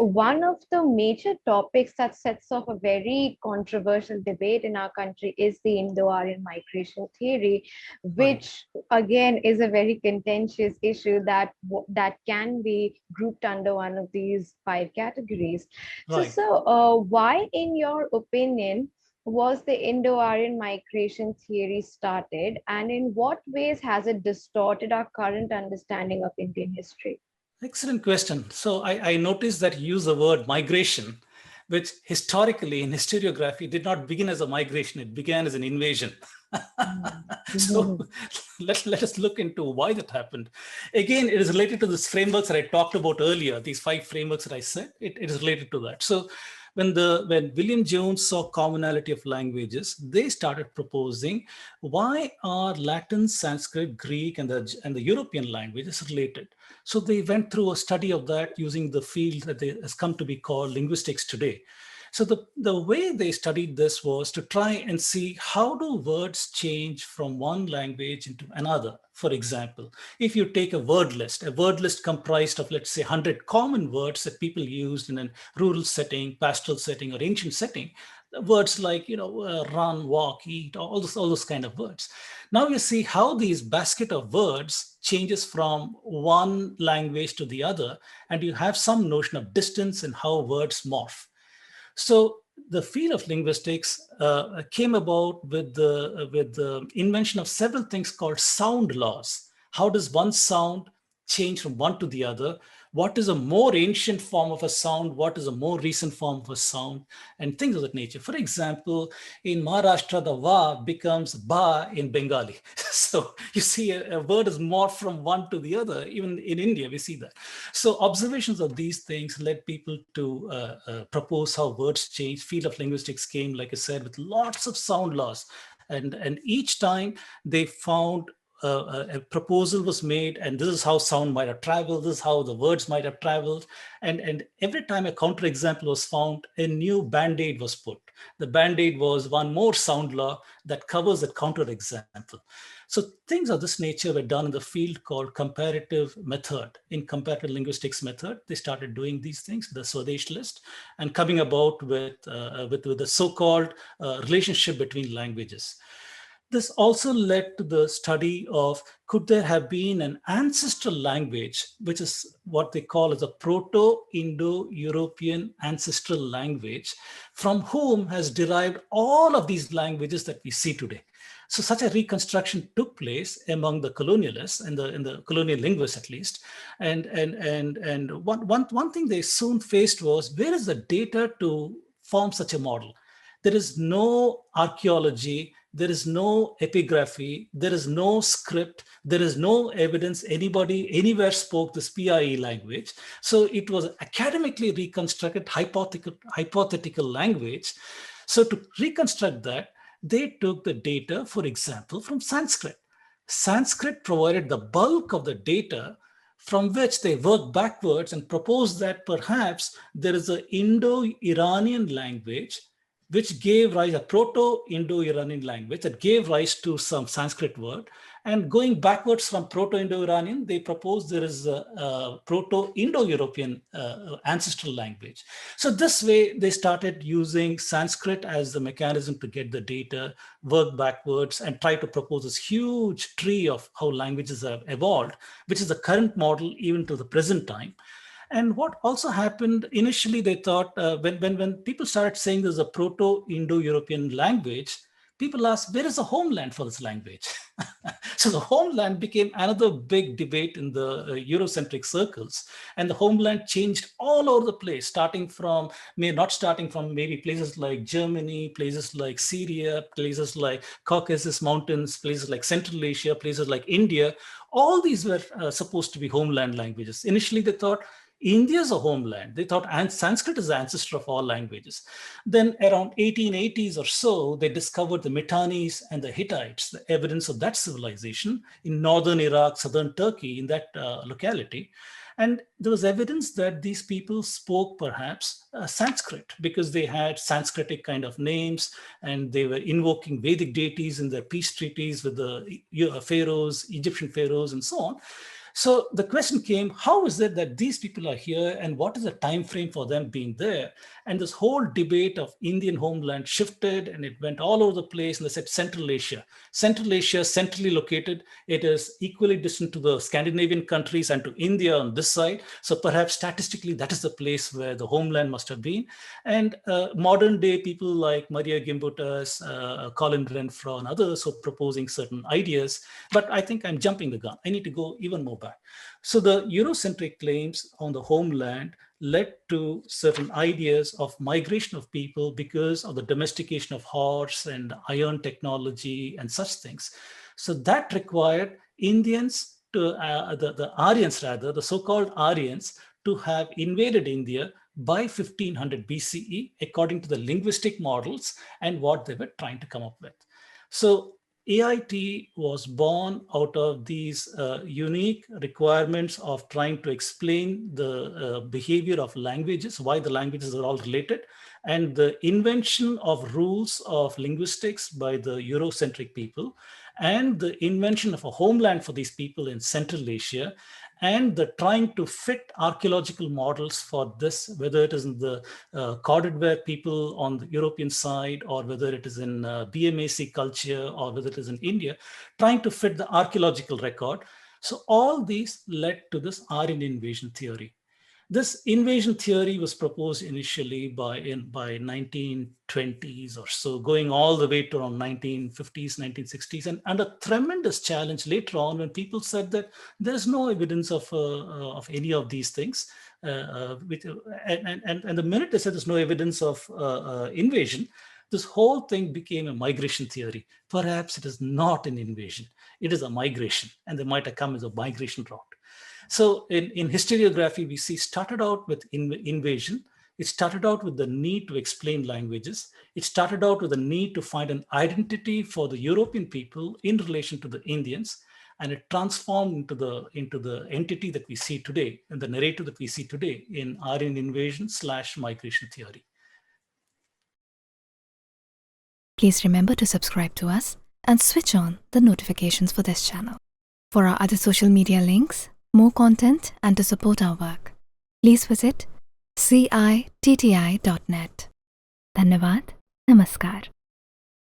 one of the major topics that sets off a very controversial debate in our country is the Indo-Aryan migration theory, Right, which again is a very contentious issue that can be grouped under one of these five categories. So, right. so why, in your opinion, was the Indo-Aryan migration theory started, and in what ways has it distorted our current understanding of Indian history? Excellent question. So I noticed that you use the word migration, which historically in historiography did not begin as a migration, it began as an invasion. So Mhm. let us look into why that happened. Again, it is related to these frameworks that I talked about earlier, these five frameworks that I said, it is related to that. So when William Jones saw commonality of languages, they started proposing why are Latin, Sanskrit, Greek, and the European languages related. So they went through a study of that using the field that has come to be called linguistics today. So the way they studied this was to try and see how do words change from one language into another. For example, if you take a word list comprised of, let's say, 100 common words that people used in a rural setting, pastoral setting, or ancient setting, words like, run, walk, eat, all those kind of words. Now you see how these basket of words changes from one language to the other, and you have some notion of distance and how words morph. So the field of linguistics came about with the invention of several things called sound laws. How does one sound change from one to the other? What is a more ancient form of a sound? What is a more recent form of a sound? And things of that nature. For example, in Maharashtra, the va becomes ba in Bengali. So you see a word is morphed from one to the other. Even in India, we see that. So observations of these things led people to propose how words change. Field of linguistics came, like I said, with lots of sound laws. And each time they found a proposal was made, and this is how sound might have traveled, this is how the words might have traveled. And every time a counterexample was found, a new band-aid was put. The band-aid was one more sound law that covers that counterexample. So things of this nature were done in the field called comparative method. In comparative linguistics method, they started doing these things, the Swadesh list, and coming about with the so-called relationship between languages. This also led to the study of could there have been an ancestral language, which is what they call as a Proto-Indo-European ancestral language, from whom has derived all of these languages that we see today. So such a reconstruction took place among the colonialists and the colonial linguists, at least. And one thing they soon faced was, where is the data to form such a model? There is no archaeology, there is no epigraphy, there is no script, there is no evidence anybody anywhere spoke this PIE language. So it was academically reconstructed hypothetical language. So to reconstruct that, they took the data, for example, from Sanskrit. Sanskrit provided the bulk of the data, from which they worked backwards and proposed that perhaps there is an Indo-Iranian language which gave rise, a Proto-Indo-Iranian language that gave rise to some Sanskrit word. And going backwards from Proto-Indo-Iranian, they proposed there is a Proto-Indo-European ancestral language. So this way, they started using Sanskrit as the mechanism to get the data, work backwards, and try to propose this huge tree of how languages have evolved, which is the current model even to the present time. And what also happened initially, they thought when people started saying there's a Proto-Indo-European language, people asked, where is the homeland for this language? So the homeland became another big debate in the Eurocentric circles. And the homeland changed all over the place, starting from maybe places like Germany, places like Syria, places like Caucasus Mountains, places like Central Asia, places like India. All these were supposed to be homeland languages. Initially, they thought India is a homeland. They thought Sanskrit is the ancestor of all languages. Then around 1880s or so, they discovered the Mitannis and the Hittites, the evidence of that civilization in northern Iraq, southern Turkey, in that locality. And there was evidence that these people spoke perhaps Sanskrit because they had Sanskritic kind of names and they were invoking Vedic deities in their peace treaties with the pharaohs, Egyptian pharaohs, and so on. So the question came, how is it that these people are here and what is the time frame for them being there? And this whole debate of Indian homeland shifted and it went all over the place. And they said Central Asia. Central Asia, centrally located, it is equally distant to the Scandinavian countries and to India on this side. So perhaps statistically, that is the place where the homeland must have been. And modern day people like Maria Gimbutas, Colin Renfrew and others who are proposing certain ideas. But I think I'm jumping the gun. I need to go even more back. So the Eurocentric claims on the homeland led to certain ideas of migration of people because of the domestication of horse and iron technology and such things. So that required Indians to, the Aryans rather, the so-called Aryans, to have invaded India by 1500 BCE, according to the linguistic models and what they were trying to come up with. So AIT was born out of these unique requirements of trying to explain the behavior of languages, why the languages are all related, and the invention of rules of linguistics by the Eurocentric people, and the invention of a homeland for these people in Central Asia, and the trying to fit archaeological models for this, whether it is in the corded ware people on the European side, or whether it is in BMAC culture, or whether it is in India, trying to fit the archaeological record. So all these led to this Aryan invasion theory. This invasion theory was proposed initially by 1920s or so, going all the way to around 1950s, 1960s, and under tremendous challenge later on when people said that there's no evidence of any of these things. And the minute they said there's no evidence of invasion, this whole thing became a migration theory. Perhaps it is not an invasion, it is a migration, and they might have come as a migration route. So in historiography, we see started out with invasion. It started out with the need to explain languages. It started out with the need to find an identity for the European people in relation to the Indians. And it transformed into the entity that we see today, and the narrative that we see today in Aryan invasion / migration theory. Please remember to subscribe to us and switch on the notifications for this channel. For our other social media links, more content, and to support our work, please visit citti.net. Dhanyavad. Namaskar.